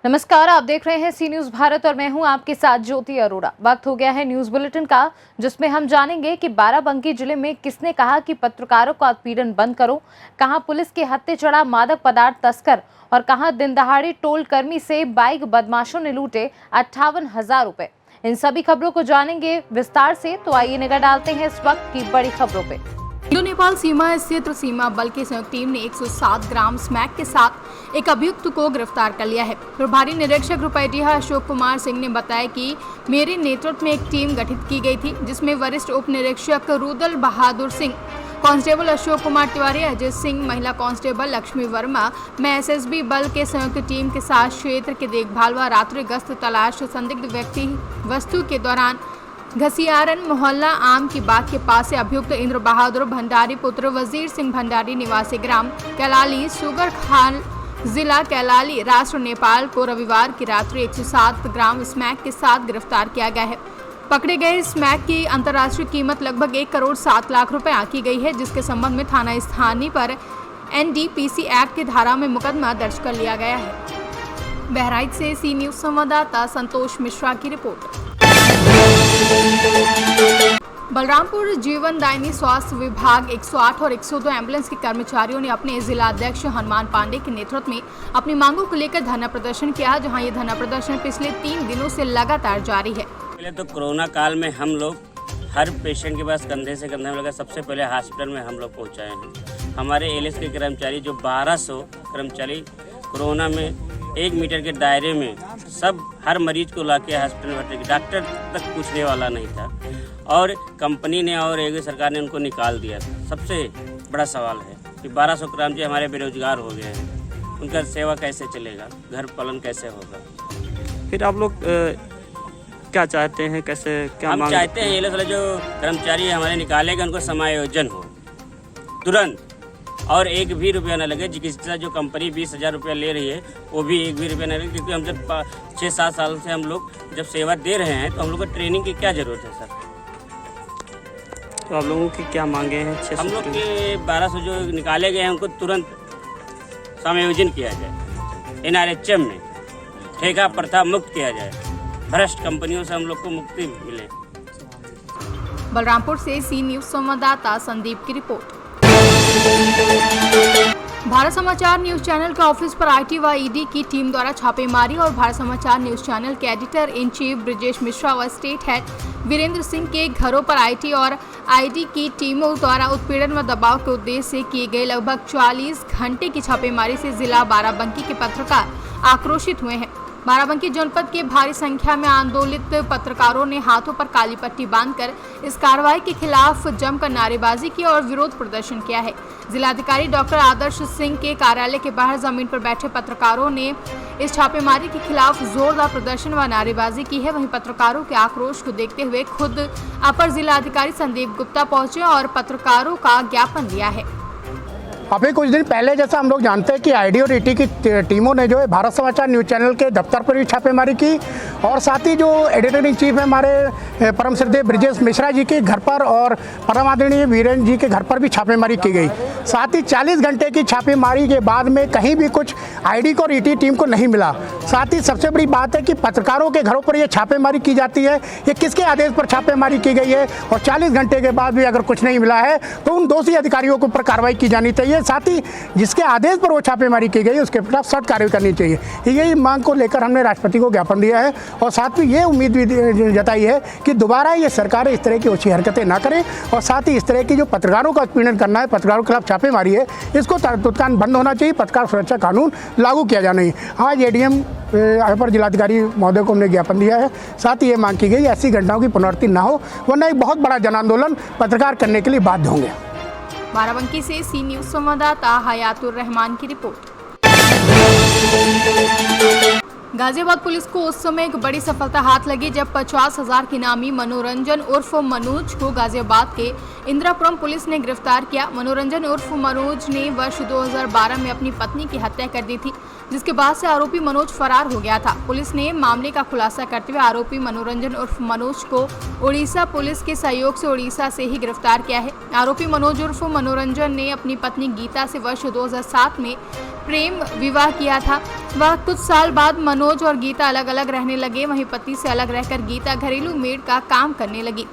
नमस्कार, आप देख रहे हैं सी न्यूज भारत और मैं हूं आपके साथ ज्योति अरोड़ा। वक्त हो गया है न्यूज बुलेटिन का, जिसमें हम जानेंगे कि बाराबंकी जिले में किसने कहा कि पत्रकारों का उत्पीड़न बंद करो, कहां पुलिस के हत्थे चढ़ा मादक पदार्थ तस्कर और कहां दिन दहाड़े टोल कर्मी से बाइक बदमाशों ने लूटे 58,000 रुपए। इन सभी खबरों को जानेंगे विस्तार से, तो आइए निगाह डालते हैं इस वक्त की बड़ी खबरों पे। इंडो नेपाल सीमा स्थित सीमा बल की संयुक्त टीम ने 107 ग्राम स्मैक के साथ एक अभियुक्त को गिरफ्तार कर लिया है। प्रभारी निरीक्षक रुपैटिया अशोक कुमार सिंह ने बताया कि मेरे नेतृत्व में एक टीम गठित की गई थी, जिसमें वरिष्ठ उप निरीक्षक रुदल बहादुर सिंह, कांस्टेबल अशोक कुमार तिवारी, अजय सिंह, महिला कांस्टेबल लक्ष्मी वर्मा, मैं एसएसबी बल के संयुक्त टीम के साथ क्षेत्र के देखभाल व रात्रि गश्त तलाश संदिग्ध व्यक्ति वस्तु के दौरान घसियारन मोहल्ला आम की बाग के पास से अभियुक्त इंद्र बहादुर भंडारी पुत्र वजीर सिंह भंडारी निवासी ग्राम कैलाली सुगर खान जिला कैलाली राष्ट्र नेपाल को रविवार की रात्रि 107 ग्राम स्मैक के साथ गिरफ्तार किया गया है। पकड़े गए स्मैक की अंतर्राष्ट्रीय कीमत लगभग 1 करोड़ 7 लाख रुपए आंकी गई है, जिसके संबंध में थाना स्थानीय पर एनडीपीसी एक्ट की धारा में मुकदमा दर्ज कर लिया गया है। बहराइच से सी न्यूज संवाददाता संतोष मिश्रा की रिपोर्ट। बलरामपुर जीवनदायिनी स्वास्थ्य विभाग 108 और 102 एम्बुलेंस के कर्मचारियों ने अपने जिलाध्यक्ष हनुमान पांडे के नेतृत्व में अपनी मांगों को लेकर धरना प्रदर्शन किया, जहां ये धरना प्रदर्शन पिछले 3 दिनों से लगातार जारी है। पहले तो कोरोना काल में हम लोग हर पेशेंट के पास कंधे से कंधे में लगा सबसे पहले हॉस्पिटल में हम लोग पहुँचाए हैं। हमारे एलएस के कर्मचारी जो 1200 कर्मचारी कोरोना में 1 मीटर के दायरे में सब हर मरीज को लाके हॉस्पिटल में भर्ती, डॉक्टर तक पूछने वाला नहीं था और कंपनी ने और एक सरकार ने उनको निकाल दिया था। सबसे बड़ा सवाल है कि 1200 कर्मचारी हमारे बेरोजगार हो गए हैं, उनका सेवा कैसे चलेगा, घर पालन कैसे होगा। फिर आप लोग क्या चाहते हैं, कैसे क्या हम चाहते हैं ये जो कर्मचारी हमारे निकालेगा उनको समायोजन हो तुरंत और 1 भी रुपया न लगे। चिकित्सा जो कंपनी 20,000 रुपया ले रही है वो भी 1 भी रुपया न लगे, क्योंकि हम जब 6-7 साल से हम लोग जब सेवा दे रहे हैं तो हम लोग को ट्रेनिंग की क्या जरूरत है सर। तो आप लोगों की क्या मांगे हैं? हम लोग के 1200 जो निकाले गए हैं उनको तुरंत समायोजन किया जाए, NRHM में ठेका प्रथा मुक्त किया जाए, भ्रष्ट कंपनियों से हम लोग को मुक्ति मिले। बलरामपुर से सी न्यूज संवाददाता संदीप की रिपोर्ट। भारत समाचार न्यूज चैनल के ऑफिस पर आईटी व ईडी की टीम द्वारा छापेमारी और भारत समाचार न्यूज चैनल के editor in chief Brijesh Mishra व स्टेट हेड वीरेंद्र सिंह के घरों पर आईटी और आईडी की टीमों द्वारा उत्पीड़न व दबाव के उद्देश्य से किए गए लगभग 40 घंटे की छापेमारी से जिला बाराबंकी के पत्रकार आक्रोशित हुए हैं। बाराबंकी जनपद के भारी संख्या में आंदोलित पत्रकारों ने हाथों पर काली पट्टी बांधकर इस कार्रवाई के खिलाफ जमकर नारेबाजी की और विरोध प्रदर्शन किया है। जिलाधिकारी डॉक्टर आदर्श सिंह के कार्यालय के बाहर जमीन पर बैठे पत्रकारों ने इस छापेमारी के खिलाफ जोरदार प्रदर्शन व नारेबाजी की है। वहीं पत्रकारों के आक्रोश को देखते हुए खुद अपर जिलाधिकारी संदीप गुप्ता पहुंचे और पत्रकारों का ज्ञापन दिया है। अभी कुछ दिन पहले जैसा हम लोग जानते हैं कि आईडी और ईटी की टीमों ने जो है भारत समाचार न्यूज़ चैनल के दफ्तर पर भी छापेमारी की और साथ ही जो एडिटर इन चीफ है हमारे परम श्रद्धेय ब्रिजेश मिश्रा जी के घर पर और परम आदरणीय वीरेंद्र जी के घर पर भी छापेमारी की गई। साथ ही 40 घंटे की छापेमारी के बाद में कहीं भी कुछ आईडी और ईटी टीम को नहीं मिला। साथ ही सबसे बड़ी बात है कि पत्रकारों के घरों पर यह छापेमारी की जाती है, ये किसके आदेश पर छापेमारी की गई है और 40 घंटे के बाद भी अगर कुछ नहीं मिला है तो उन दोषी अधिकारियों के ऊपर कार्रवाई की जानी चाहिए। साथ ही जिसके आदेश पर वो छापेमारी की गई उसके खिलाफ सख्त कार्रवाई करनी चाहिए। यही मांग को लेकर हमने राष्ट्रपति को ज्ञापन दिया है और साथ में ये उम्मीद भी जताई है कि दोबारा ये सरकार इस तरह की ओछी हरकतें ना करें और साथ ही इस तरह की जो पत्रकारों का उत्पीड़न करना है, पत्रकारों के खिलाफ छापेमारी है, इसको तुरंत बंद होना चाहिए। पत्रकार सुरक्षा कानून लागू किया जाना है। आज एडीएम अपर जिलाधिकारी महोदय को हमने ज्ञापन दिया है। साथ ही ये मांग की गई ऐसी घटनाओं की पुनरावृत्ति ना हो, वरना एक बहुत बड़ा जन आंदोलन पत्रकार करने के लिए बाध्य होंगे। बाराबंकी से सी न्यूज संवाददाता हयातुर रहमान की रिपोर्ट। गाजियाबाद पुलिस को उस समय एक बड़ी सफलता हाथ लगी जब 50,000 के नामी मनोरंजन उर्फ मनोज को गाजियाबाद के इंदिरापुरम पुलिस ने गिरफ्तार किया। मनोरंजन उर्फ मनोज ने वर्ष 2012 में अपनी पत्नी की हत्या कर दी थी, जिसके बाद से आरोपी मनोज फरार हो गया था। पुलिस ने मामले का खुलासा करते हुए आरोपी मनोरंजन उर्फ मनोज को उड़ीसा पुलिस के सहयोग से उड़ीसा से ही गिरफ्तार किया है। आरोपी मनोज उर्फ मनोरंजन ने अपनी पत्नी गीता से वर्ष 2007 में प्रेम विवाह किया था। वह कुछ साल बाद मनोज और गीता अलग अलग रहने लगे। वहीं पति से अलग रहकर गीता घरेलू मेड का काम करने लगी।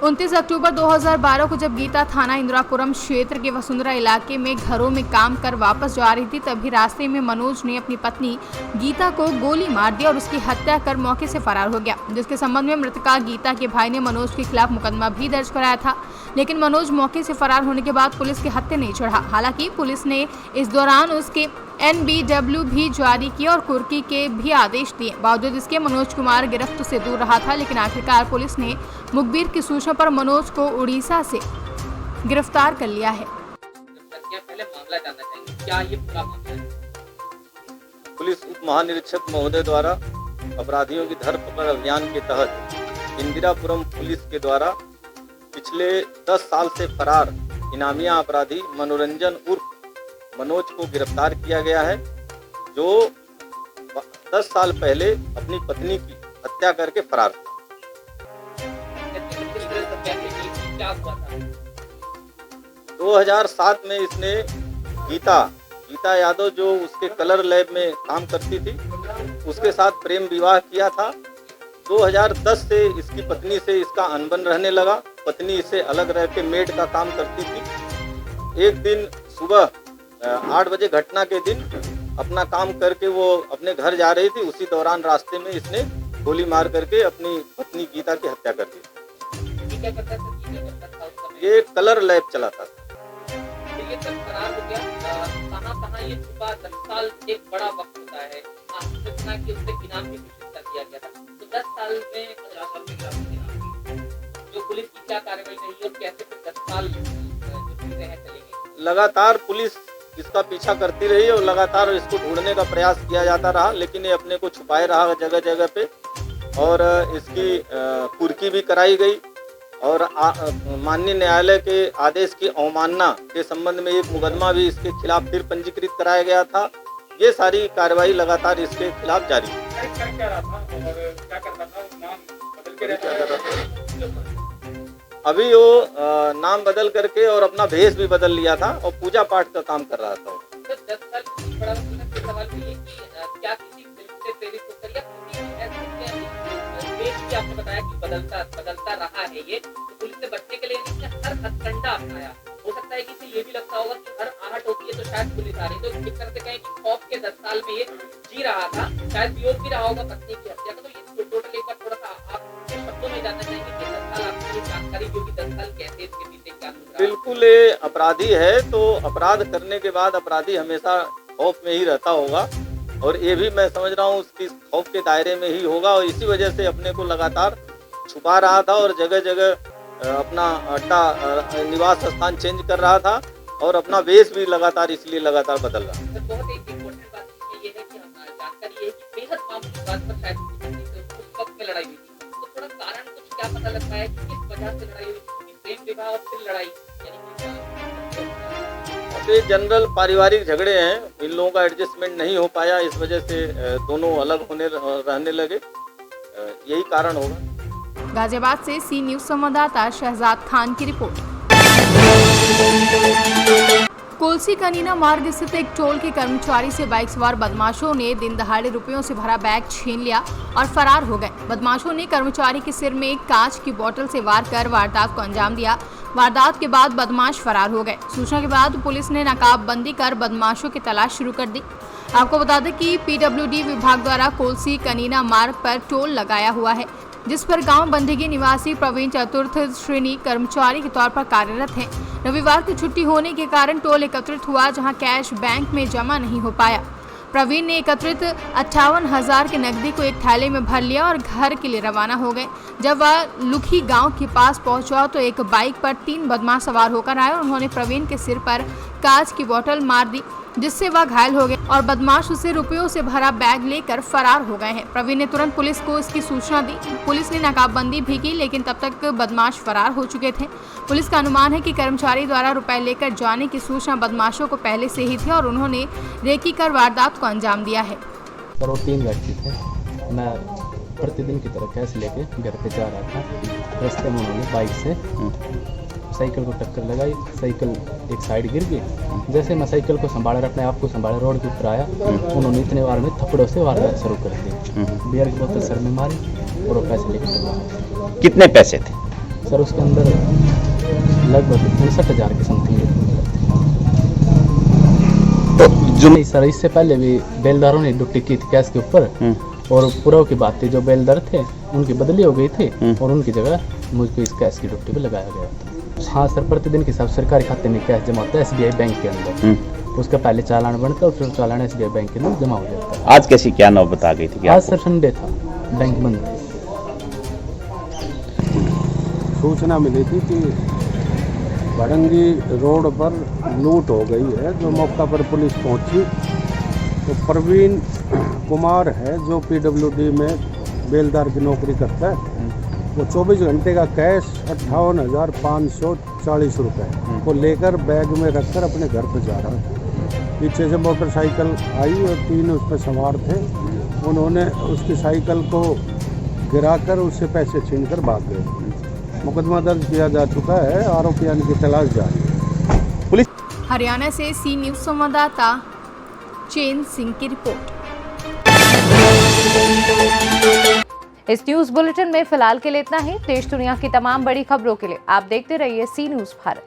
29 अक्टूबर 2012 को जब गीता थाना इंदिरापुरम क्षेत्र के वसुंधरा इलाके में घरों में काम कर वापस जा रही थी, तभी रास्ते में मनोज ने अपनी पत्नी गीता को गोली मार दी और उसकी हत्या कर मौके से फरार हो गया, जिसके संबंध में मृतका गीता के भाई ने मनोज के खिलाफ मुकदमा भी दर्ज कराया था। लेकिन मनोज मौके से फरार होने के बाद पुलिस के हत्थे नहीं चढ़ा। हालांकि पुलिस ने इस दौरान उसके NBW भी जारी किए और कुर्की के भी आदेश दिए। बावजूद इसके मनोज कुमार गिरफ्त से दूर रहा था, लेकिन आखिरकार पुलिस ने मुखबिर की सूचना पर मनोज को उड़ीसा से गिरफ्तार कर लिया है। पहले मामला जानना चाहेंगे, क्या ये पूरा मामला है? पुलिस उप महानिरीक्षक महोदय द्वारा अपराधियों की धरपकड़ अभियान के तहत इंदिरापुरम पुलिस के द्वारा पिछले 10 साल से फरार इनामिया अपराधी मनोरंजन उर्फ मनोज को गिरफ्तार किया गया है, जो 10 साल पहले अपनी पत्नी की हत्या करके फरार था। क्या हुआ था? 2007 में इसने गीता यादव, जो उसके कलर लैब में काम करती थी, उसके साथ प्रेम विवाह किया था। 2010 से इसकी पत्नी से इसका अनबन रहने लगा। पत्नी इससे अलग रह के मेड का काम करती थी। एक दिन सुबह 8 बजे घटना के दिन अपना काम करके वो अपने घर जा रही थी। उसी दौरान रास्ते में इसने गोली मार करके अपनी पत्नी गीता की हत्या कर दी। क्या करता था? ये कलर लैब चलाता था। ये सब फरार हो गया। कहाँ ये छुपा? 10 साल एक बड़ा वक्त होता है। आपने सुना कि उससे इनाम की कोशिश कर दिया गया था, तो 10 साल में 50 साल के खिलाफ जो पुलिस की क्या कार्रवाई रही और कैसे फिर 10 साल जो चीजें हैं चलेंगी? लगातार पुलिस इसका पीछा करती रही और लगातार इसको ढूंढने का प्रयास किया जाता रहा, लेकिन ये अपने को छुपाए रहा जगह जगह पे। और इसकी कुर्की भी कराई गई और माननीय न्यायालय के आदेश की अवमानना के संबंध में एक मुकदमा भी इसके खिलाफ फिर पंजीकृत कराया गया था। ये सारी कार्रवाई लगातार इसके खिलाफ जारी है। अभी वो नाम बदल करके और अपना भेष भी बदल लिया था और पूजा पाठ का काम कर रहा था। तो 10 साल की बड़ा सवाल ये कि क्या किसी फिल्म से प्रेरित होकर या देश की आपने बताया कि बदलता रहा है ये, तो पुलिस से बचने के लिए इसने हर हथकंडा अपनाया। हो सकता है कि इसे ये भी लगता होगा कि हर आहट होती है तो शायद पुलिस आ रही, तो एक तरह से कहें कि खौफ के 10 साल में ये जी रहा था, शायद वियोग भी रहा होगा पत्नी की हत्या का। तो ये टोटल एक बार थोड़ा सा आप शब्दों में जानना चाहेंगे कि 10 साल आपकी जानकारी जो कि 10 साल कैसे इसके पीछे क्या गुजरा? बिल्कुल, ये अपराधी है तो अपराध करने के बाद अपराधी हमेशा खौफ में ही रहता होगा और ये भी मैं समझ रहा हूँ उसकी खौफ के दायरे में ही होगा और इसी वजह से अपने को लगातार छुपा रहा था और जगह जगह अपना अड्डा निवास स्थान चेंज कर रहा था और अपना वेश भी लगातार इसलिए लगातार बदल रहा था। बहुत एक इम्पोर्टेंट बात ये है कि जानकारी ये है कि बेहद मामूली बात पर शायद उस वक्त में लड़ाई हुई थी, तो थोड़ा कारण कुछ क्या पता लग पाया कि किस वजह से लड़ाई हुई थी? प्रेम विवाह और फिर लड़ाई, ये जनरल पारिवारिक झगड़े हैं, इन लोगों का एडजस्टमेंट नहीं हो पाया, इस वजह से दोनों अलग रहने लगे, यही कारण होगा। गाजियाबाद से सी न्यूज संवाददाता शहजाद खान की रिपोर्ट। कोलसी कनीना मार्ग स्थित एक टोल के कर्मचारी से बाइक सवार बदमाशों ने दिन दहाड़े रुपयों से भरा बैग छीन लिया और फरार हो गए। बदमाशों ने कर्मचारी के सिर में एक कांच की बोतल से वार कर वारदात को अंजाम दिया। वारदात के बाद बदमाश फरार हो गए। सूचना के बाद पुलिस ने नकाबबंदी कर बदमाशों की तलाश शुरू कर दी। आपको बता दें कि PWD विभाग द्वारा कोलसी कनीना मार्ग पर टोल लगाया हुआ है, जिस पर गांव बंदेगी निवासी प्रवीण चतुर्थ श्रेणी कर्मचारी के तौर पर कार्यरत हैं। रविवार की छुट्टी होने के कारण टोल एकत्रित हुआ, जहां कैश बैंक में जमा नहीं हो पाया। प्रवीण ने एकत्रित 58,000 के नकदी को एक थैले में भर लिया और घर के लिए रवाना हो गए। जब वह लुखी गांव के पास पहुंचा तो एक बाइक पर 3 बदमाश सवार होकर आए और उन्होंने प्रवीण के सिर पर कांच की बोतल मार दी। जिससे वह घायल हो गए और बदमाश उसे रुपयों से भरा बैग लेकर फरार हो गए हैं। प्रवीण ने तुरंत पुलिस को इसकी सूचना दी। पुलिस ने नाकाबंदी भी की, लेकिन तब तक बदमाश फरार हो चुके थे। पुलिस का अनुमान है कि कर्मचारी द्वारा रुपए लेकर जाने की सूचना बदमाशों को पहले से ही थी और उन्होंने रेकी कर वारदात को अंजाम दिया है। पर वो 3 व्यक्ति थे। मैं प्रतिदिन की तरह कैश लेके घर पे जा रहा था। रास्ते में उन्होंने बाइक से साइकिल को टक्कर लगाई। साइकिल एक साइड गिर गई। जैसे मैं साइकिल को संभाला, अपने आप को संभाला, रोड के ऊपर आया, उन्होंने इतने बार में थप्पड़ों से वारदात शुरू कर दी। बियर की बोतल सर में मारी और वो पैसे लेकर चला गया। कितने पैसे थे सर? उसके अंदर लगभग 59,000 की समथिंग। तो जो सर इससे पहले भी बेलदारों ने ड्यूटी की थी कैश के ऊपर, और पूरा की बात थी जो बेलदार थे उनकी बदली हो गई थी और उनकी जगह मुझको इस कैश की ड्यूटी पे लगाया गया था। हाँ सर, प्रतिदिन के हिसाब सरकारी खाते में कैश जमा होता है SBI बैंक के अंदर। उसका पहले चालान बनता है और फिर चालान SBI बैंक के अंदर जमा हो जाता है। आज कैसी क्या नौबत आ गई थी? आज सर संडे था, बैंक बंद थी। सूचना मिली थी कि भड़ंगी रोड पर लूट हो गई है। जो मौका पर पुलिस पहुंची तो प्रवीण कुमार है जो PWD में बेलदार की नौकरी करता है। वो 24 घंटे का कैश 58,540 रुपये को लेकर बैग में रखकर अपने घर पर जा रहा था। पीछे से मोटरसाइकिल आई और 3 उस पर सवार थे। उन्होंने उसकी साइकिल को गिराकर उससे पैसे छीनकर भाग गए। मुकदमा दर्ज किया जा चुका है। आरोपियों की तलाश जारी है। पुलिस हरियाणा से सी न्यूज संवाददाता चैन सिंह की रिपोर्ट। इस न्यूज बुलेटिन में फिलहाल के लिए इतना ही। देश दुनिया की तमाम बड़ी खबरों के लिए आप देखते रहिए सी न्यूज भारत।